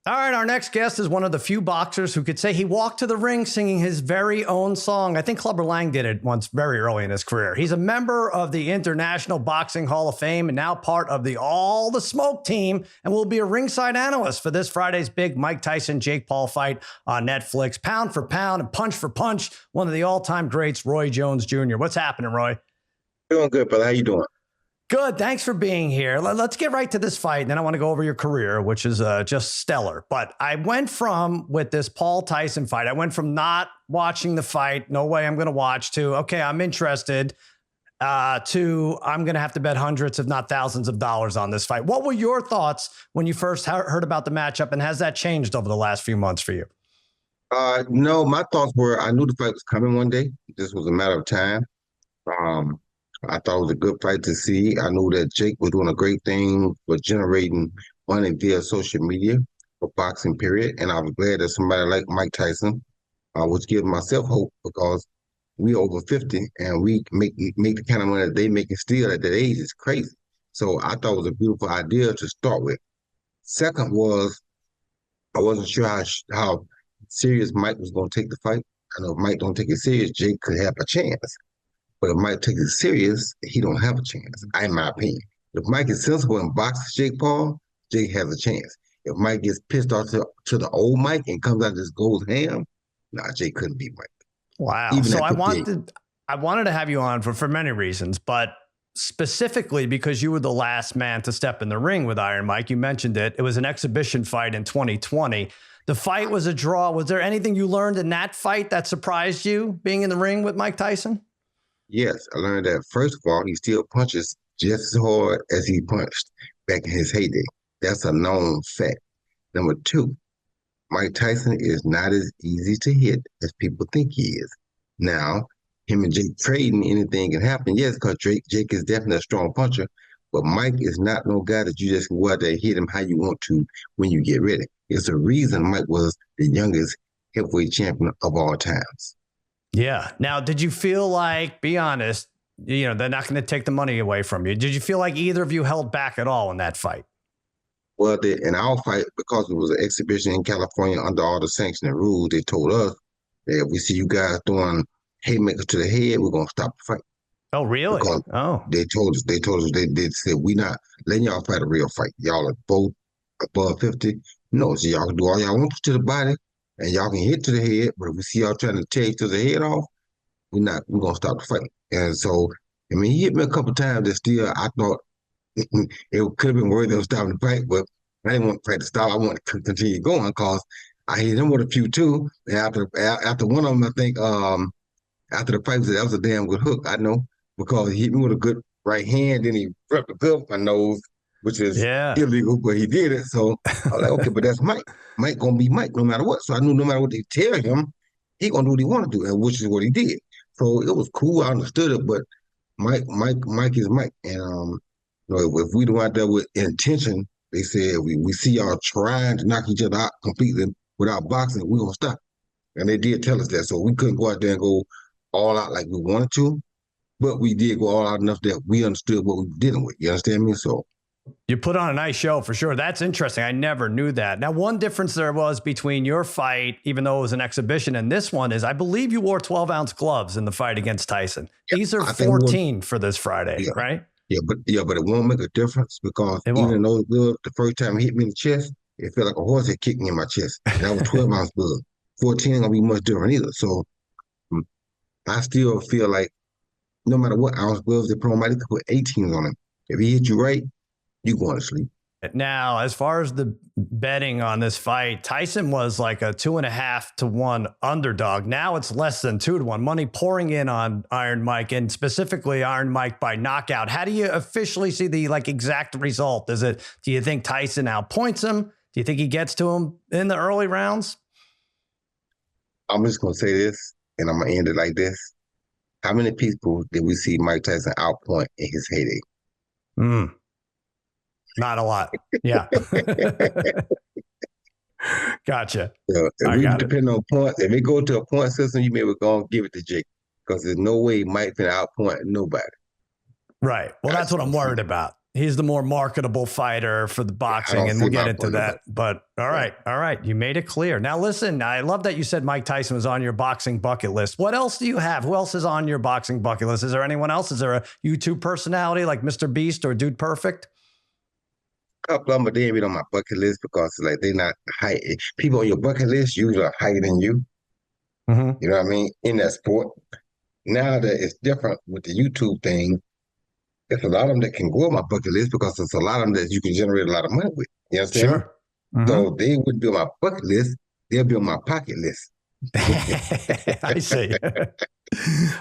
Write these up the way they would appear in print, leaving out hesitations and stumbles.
All right, our next guest is one of the few boxers who could say he walked to the ring singing his very own song. I think Clubber Lang did it once very early in his career. He's a member of the International Boxing Hall of Fame and now part of the All the Smoke team and will be a ringside analyst for this Friday's big Mike Tyson-Jake Paul fight on Netflix. Pound for pound and punch for punch, one of the all-time greats, Roy Jones Jr. What's happening, Roy? Doing good, brother. How you doing? Good. Thanks for being here. Let's get right to this fight. And then I want to go over your career, which is just stellar. But I went with this Paul Tyson fight, I went from not watching the fight, no way I'm going to watch, to, okay, I'm interested, to I'm going to have to bet hundreds, if not thousands of dollars on this fight. What were your thoughts when you first heard about the matchup? And has that changed over the last few months for you? No, my thoughts were I knew the fight was coming one day. This was a matter of time. I thought it was a good fight to see. I knew that Jake was doing a great thing for generating money via social media for boxing, period. And I was glad that somebody like Mike Tyson was giving myself hope because we over 50 and we make the kind of money that they making still at that age is crazy. So I thought it was a beautiful idea to start with. Second was I wasn't sure how serious Mike was going to take the fight. I know if Mike don't take it serious, Jake could have a chance. But if Mike takes it serious, he don't have a chance, in my opinion. If Mike is sensible and boxes Jake Paul, Jake has a chance. If Mike gets pissed off to the old Mike and comes out and just goes ham, Jake couldn't beat Mike. Wow. Even so I wanted to have you on for many reasons, but specifically because you were the last man to step in the ring with Iron Mike. You mentioned it. It was an exhibition fight in 2020. The fight was a draw. Was there anything you learned in that fight that surprised you being in the ring with Mike Tyson? Yes, I learned that, first of all, he still punches just as hard as he punched back in his heyday. That's a known fact. Number two, Mike Tyson is not as easy to hit as people think he is. Now, him and Jake trading, anything can happen. Yes, because Jake is definitely a strong puncher, but Mike is not no guy that you just can go out there and hit him how you want to when you get ready. It's the reason Mike was the youngest heavyweight champion of all times. Yeah. Now, did you feel like, be honest, they're not going to take the money away from you. Did you feel like either of you held back at all in that fight? Well, in our fight, because it was an exhibition in California under all the sanctioning rules, they told us that if we see you guys throwing haymakers to the head, we're going to stop the fight. Oh, really? Because they told us, they said, we're not letting y'all fight a real fight. Y'all are both above 50. No, so y'all can do all y'all want to the body. And y'all can hit to the head, but if we see y'all trying to tear each other's head off, we're going to stop the fight. And so, he hit me a couple times that still, I thought it could have been worthy of stopping the fight, but I didn't want the fight to stop. I wanted to continue going because I hit him with a few too. And after one of them, I think, after the fight, that was a damn good hook, I know, because he hit me with a good right hand, then he rubbed the glove on my nose, which is illegal, but he did it. So I was like, okay, but that's Mike. Mike gonna be Mike no matter what. So I knew no matter what they tell him, he gonna do what he want to do, and which is what he did. So it was cool. I understood it, but Mike is Mike. And if we do out there with intention, they said we see y'all trying to knock each other out completely without boxing, we gonna stop. And they did tell us that. So we couldn't go out there and go all out like we wanted to, but we did go all out enough that we understood what we were dealing with. You understand me? So you put on a nice show for sure. That's interesting. I never knew that. Now, one difference there was between your fight, even though it was an exhibition, and this one is, I believe you wore 12-ounce gloves in the fight against Tyson. Yeah, these are 14 for this Friday, right? Yeah, but it won't make a difference because even those gloves, the first time it hit me in the chest, it felt like a horse had kicked me in my chest. That was 12-ounce gloves. 14 ain't gonna be much different either. So I still feel like no matter what ounce gloves they put on, they could put 18s on them. If he hit you right, you going to sleep. Now, as far as the betting on this fight, Tyson was like a 2.5 to 1 underdog. Now it's less than 2 to 1. Money pouring in on Iron Mike, and specifically Iron Mike by knockout. How do you officially see the exact result? Do you think Tyson outpoints him? Do you think he gets to him in the early rounds? I'm just going to say this, and I'm going to end it like this. How many people did we see Mike Tyson outpoint in his heyday? Not a lot. Yeah. Gotcha. If we depend on points, if it go to a point system, you may go and give it to Jake because there's no way Mike can outpoint nobody. Right. Well, that's what I'm worried about. He's the more marketable fighter for the I boxing, don't and see we'll get my into opponent. that. But all right. You made it clear. Now, listen, I love that you said Mike Tyson was on your boxing bucket list. What else do you have? Who else is on your boxing bucket list? Is there anyone else? Is there a YouTube personality like Mr. Beast or Dude Perfect? Couple of them, but they ain't really on my bucket list because like they're not high. People on your bucket list usually are higher than you. Mm-hmm. You know what I mean? In that sport. Now that it's different with the YouTube thing, it's a lot of them that can go on my bucket list because it's a lot of them that you can generate a lot of money with. You understand me? Sure. Mm-hmm. So they wouldn't be on my bucket list. They'll be on my pocket list. I see.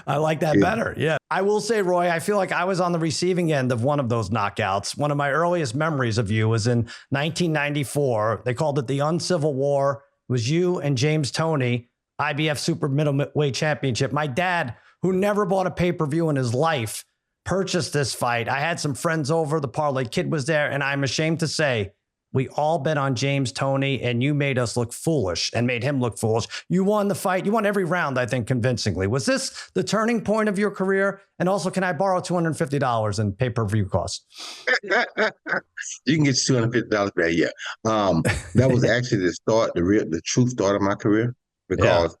I like that Yeah. better. Yeah. I will say, Roy, I feel like I was on the receiving end of one of those knockouts. One of my earliest memories of you was in 1994. They called it the Uncivil War. It was you and James Toney, IBF Super Middleweight Championship. My dad, who never bought a pay-per-view in his life, purchased this fight. I had some friends over. The Parlay Kid was there. And I'm ashamed to say, we all bet on James Toney, and you made us look foolish and made him look foolish. You won the fight. You won every round, I think, convincingly. Was this the turning point of your career? And also, can I borrow $250 in pay-per-view costs? You can get $250 back. Yeah. That was actually the start, the true start of my career Yeah. because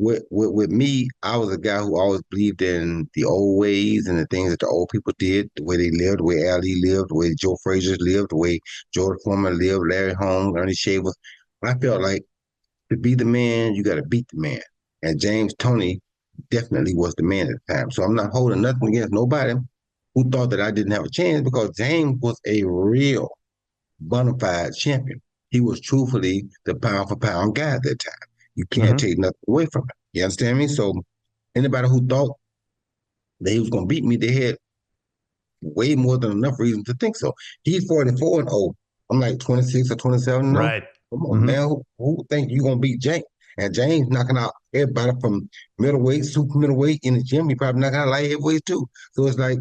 with me, I was a guy who always believed in the old ways and the things that the old people did, the way they lived, the way Ali lived, the way Joe Frazier lived, the way Jordan Foreman lived, Larry Holmes, Ernie Shavers. I felt like to be the man, you got to beat the man. And James Toney definitely was the man at the time. So I'm not holding nothing against nobody who thought that I didn't have a chance because James was a real bona fide champion. He was truthfully the pound for pound guy at that time. You can't Mm-hmm. take nothing away from him. You understand me? So anybody who thought that he was going to beat me, they had way more than enough reason to think so. He's 44 and old. I'm like 26 or 27 and old. Right. Come on, Mm-hmm. man. Who think you going to beat James? And James knocking out everybody from middleweight, super middleweight in the gym. He probably knocking out light heavyweight too. So it's like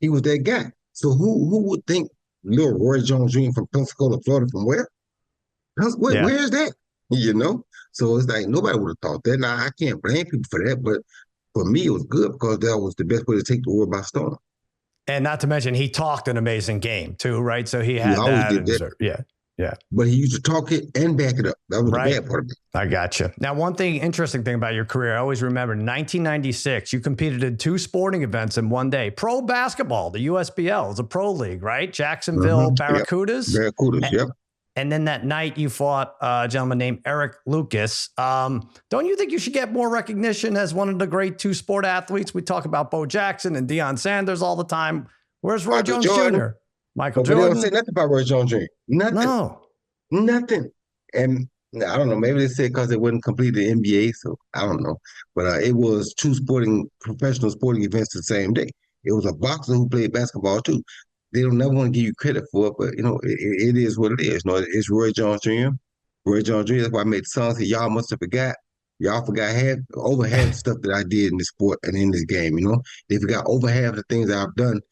he was that guy. So who would think little Roy Jones Jr. from Pensacola, Florida, from where? Yeah. Where's that? You know? So it's like nobody would have thought that. Now I can't blame people for that, but for me it was good because that was the best way to take the world by storm. And not to mention, he talked an amazing game too, right? So he He had always that. did And that, yeah. Yeah. but he used to talk it and back it up. That was the Right. bad part of it. I gotcha. Now, one interesting thing about your career, I always remember 1996, you competed in 2 sporting events in one day. Pro basketball, the USBL is a pro league, right? Jacksonville Yep. Barracudas. Barracudas, yep. And then that night you fought a gentleman named Eric Lucas. Don't you think you should get more recognition as one of the great 2 sport athletes? We talk about Bo Jackson and Deion Sanders all the time. Where's Roy Michael Jones Jordan. Jr.? Michael But they don't say Jordan? nothing about Roy Jones Jr. Nothing. No. Nothing. And I don't know, maybe they said because they wouldn't complete the NBA, so I don't know. But it was 2 professional sporting events the same day. It was a boxer who played basketball too. They don't never want to give you credit for it, but it is what it is. It's Roy Jones Jr. Roy Jones Jr. That's why I made the song say y'all must have forgot. Y'all forgot over half the stuff that I did in this sport and in this game. They forgot over half the things that I've done,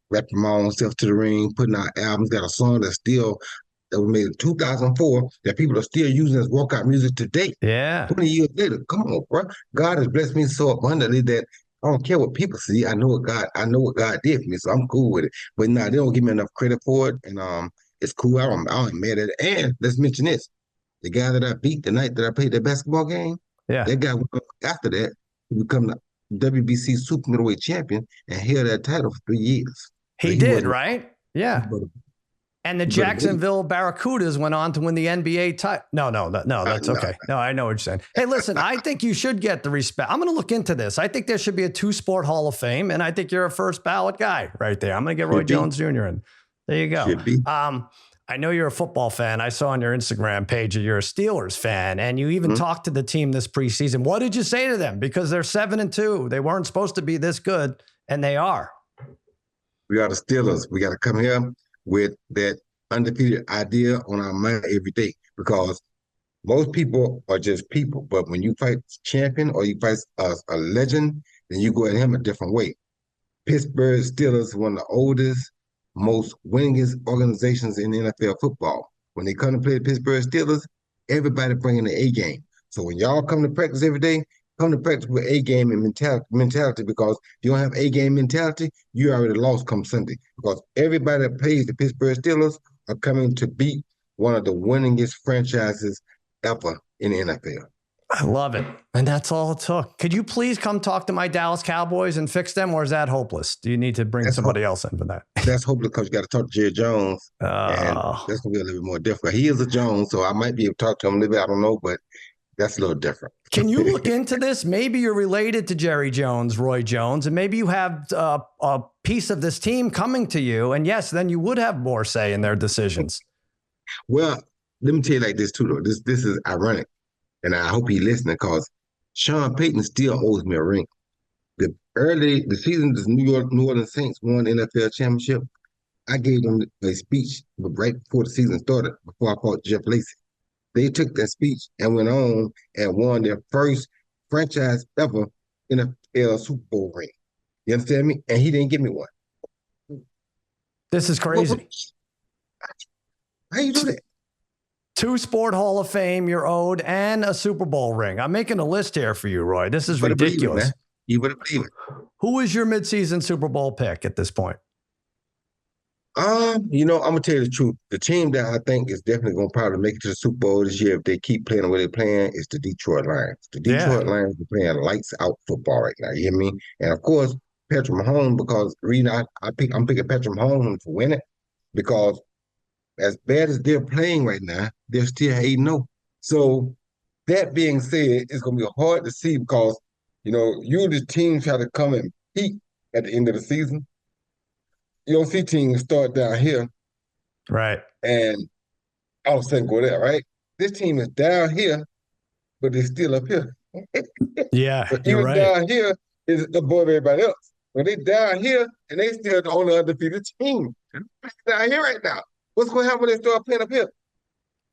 rapping my own self to the ring, putting out albums, got a song that was made in 2004 that people are still using as walkout music today. Yeah. 20 years later, come on, bro. God has blessed me so abundantly that I don't care what people see. I know what God did for me, so I'm cool with it. But nah, they don't give me enough credit for it, and it's cool. I ain't mad at it. And let's mention this: the guy that I beat the night that I played that basketball game, Yeah. that guy went up after that to become the WBC super middleweight champion and held that title for 3 years. So He did, right? Yeah. And the Jacksonville Barracudas went on to win the NBA title. No, that's okay. No, I know what you're saying. Hey, listen, I think you should get the respect. I'm going to look into this. I think there should be a 2-sport Hall of Fame, and I think you're a first ballot guy right there. I'm going to get Roy Jones Jr. in. There you go. Should be. I know you're a football fan. I saw on your Instagram page that you're a Steelers fan, and you even talked to the team this preseason. What did you say to them? Because they're 7-2. They weren't supposed to be this good, and they are. We are the Steelers. We got to come here with that undefeated idea on our mind every day because most people are just people. But when you fight a champion or you fight a legend, then you go at him a different way. Pittsburgh Steelers, one of the oldest, most winningest organizations in NFL football. When they come to play the Pittsburgh Steelers, everybody bringing the A game. So when y'all come to practice every day, come to practice with A game and mentality because if you don't have A game mentality, you already lost come Sunday. Because everybody that plays the Pittsburgh Steelers are coming to beat one of the winningest franchises ever in the NFL. I love it. And that's all it took. Could you please come talk to my Dallas Cowboys and fix them, or is that hopeless? Do you need to bring somebody else in for that? That's hopeless because you got to talk to Jerry Jones. And that's going to be a little bit more difficult. He is a Jones, so I might be able to talk to him a little bit. I don't know, but that's a little different. Can you look into this? Maybe you're related to Jerry Jones, Roy Jones, and maybe you have a piece of this team coming to you. And yes, then you would have more say in their decisions. Well, let me tell you like this too, though. This is ironic. And I hope he's listening because Sean Payton still owes me a ring. The season the New Orleans Saints won the NFL championship, I gave them a speech right before the season started, before I fought Jeff Lacey. They took that speech and went on and won their first franchise ever NFL Super Bowl ring. You understand me? And he didn't give me one. This is crazy. How you do that? 2 Sport Hall of Fame you're owed and a Super Bowl ring. I'm making a list here for you, Roy. This is ridiculous. You better believe it. Who is your midseason Super Bowl pick at this point? I'm gonna tell you the truth. The team that I think is definitely gonna probably make it to the Super Bowl this year if they keep playing the way they're playing is the Detroit Lions. The Detroit Lions are playing lights out football right now. You hear me? And of course, Patrick Mahomes, because the reason I'm picking Patrick Mahomes to win it because as bad as they're playing right now, they're still 8-0. So that being said, it's gonna be hard to see because usually teams try to come and peak at the end of the season. You don't see teams start down here, right? And all of a sudden go there, right? This team is down here, but they're still up here. Yeah, but you're even right. Down here is above everybody else. But they down here and they still the only undefeated team down here right now. What's going to happen when they start playing up here?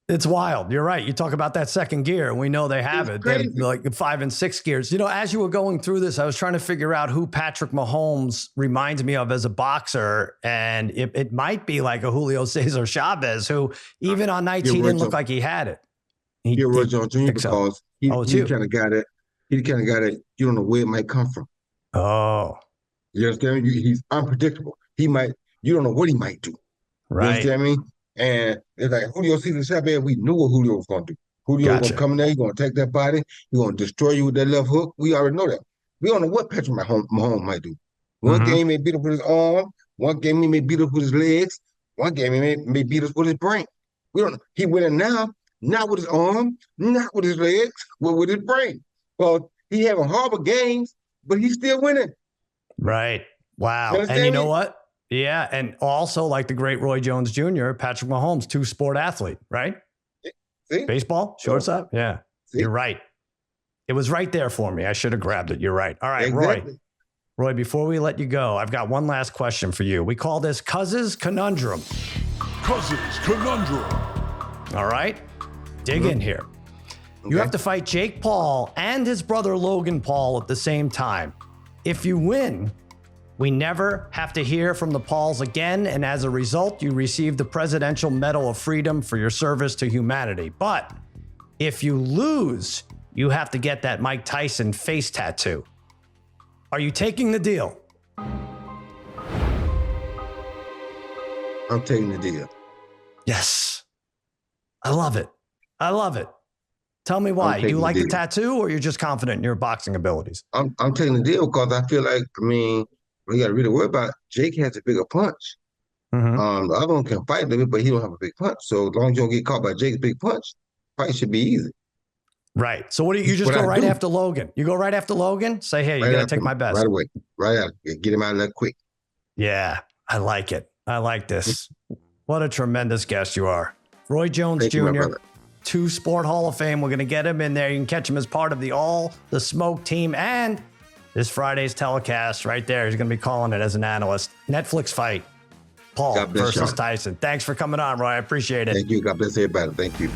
It's wild. You're right. You talk about that second gear. We know they have it. They're like 5 and 6 gears. As you were going through this, I was trying to figure out who Patrick Mahomes reminds me of as a boxer. And it might be like a Julio Cesar Chavez, who even on nights he didn't look like he had it. You're Roy Jones Jr. because he's the kind of guy that you don't know where it might come from. Oh. You understand me? He's unpredictable. You don't know what he might do. Right. You understand me? And it's like Julio Cesar Chavez, we knew what Julio was going to do. Julio was going to come in there, he's going to take that body, he's going to destroy you with that left hook. We already know that. We don't know what Patrick Mahomes might do. One game he may beat us with his arm, one game he may beat us with his legs, one game he may beat us with his brain. We don't know. He winning now, not with his arm, not with his legs, but with his brain. Well, he having horrible games, but he's still winning. Right. Wow. And you know what? Yeah, and also like the great Roy Jones Jr., Patrick Mahomes, 2-sport athlete, right? See? Baseball, shortstop, yeah. See? You're right. It was right there for me. I should have grabbed it. You're right. All right, exactly. Roy, before we let you go, I've got one last question for you. We call this Cousins Conundrum. Cousins Conundrum. All right, dig in here. Okay. You have to fight Jake Paul and his brother Logan Paul at the same time. If you win, we never have to hear from the Pauls again, and as a result, you receive the Presidential Medal of Freedom for your service to humanity. But if you lose, you have to get that Mike Tyson face tattoo. Are you taking the deal? I'm taking the deal. Yes. I love it. I love it. Tell me why. Do you like the tattoo, or you're just confident in your boxing abilities? I'm taking the deal because I feel like, we got to really worry about Jake has a bigger punch. The other one can fight a little bit, but he don't have a big punch. So as long as you don't get caught by Jake's big punch, fight should be easy. Right. So what do you just go right after Logan? You go right after Logan? Say, hey, you got to take my best. Right away. Right out. Get him out of there quick. Yeah, I like it. I like this. What a tremendous guest you are. Roy Jones Jr., 2-sport Hall of Fame. We're going to get him in there. You can catch him as part of the All the Smoke team. And this Friday's telecast right there. He's going to be calling it as an analyst. Netflix fight. Paul versus Tyson. Thanks for coming on, Roy. I appreciate it. Thank you. God bless everybody. Thank you.